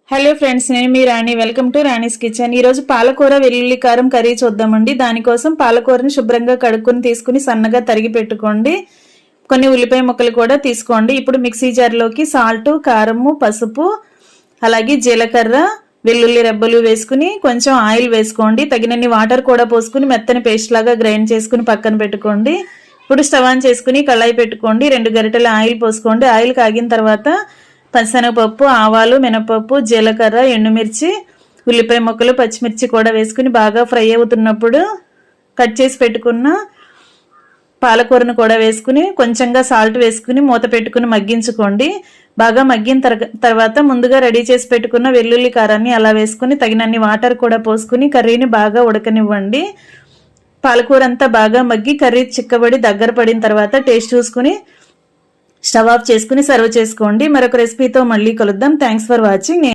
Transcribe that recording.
Hello friends, నేను మీ Rani. Welcome to Rani's kitchen. ఈరోజు పాలకూర వెల్లుల్లి కారం కర్రీ చూద్దామండి. దానికోసం పాలకూరని శుభ్రంగా కడుక్కొని తీసుకుని సన్నగా తరిగి పెట్టుకోండి. కొన్ని ఉల్లిపాయ ముక్కలు కూడా తీసుకోండి. ఇప్పుడు మిక్సీ జార్లోకి సాల్ట్, కారము, పసుపు, అలాగే జీలకర్ర, వెల్లుల్లి రెబ్బలు వేసుకుని కొంచెం ఆయిల్ వేసుకోండి. తగినన్ని వాటర్ కూడా పోసుకుని మెత్తని పేస్ట్ లాగా గ్రైండ్ చేసుకుని పక్కన పెట్టుకోండి. ఇప్పుడు స్టవ్ ఆన్ చేసుకుని కళాయి పెట్టుకోండి. 2 గరిటెల ఆయిల్ పోసుకోండి. ఆయిల్ కాగిన తర్వాత పచ్చిశనగపప్పు, ఆవాలు, మినపప్పు, జీలకర్ర, ఎండుమిర్చి, ఉల్లిపాయ ముక్కలు, పచ్చిమిర్చి కూడా వేసుకుని బాగా ఫ్రై అవుతున్నప్పుడు కట్ చేసి పెట్టుకున్న పాలకూరను కూడా వేసుకుని కొంచెంగా సాల్ట్ వేసుకుని మూత పెట్టుకుని మగ్గించుకోండి. బాగా మగ్గిన తర్వాత ముందుగా రెడీ చేసి పెట్టుకున్న వెల్లుల్లి కారాన్ని అలా వేసుకుని తగినన్ని వాటర్ కూడా పోసుకుని కర్రీని బాగా ఉడకనివ్వండి. పాలకూర అంతా బాగా మగ్గి కర్రీ చిక్కబడి దగ్గర పడిన తర్వాత టేస్ట్ చూసుకుని స్టవ్ ఆఫ్ చేసుకుని సర్వ్ చేసుకోండి. మరొక రెసిపీతో మళ్ళీ కలుద్దాం. Thanks for watching.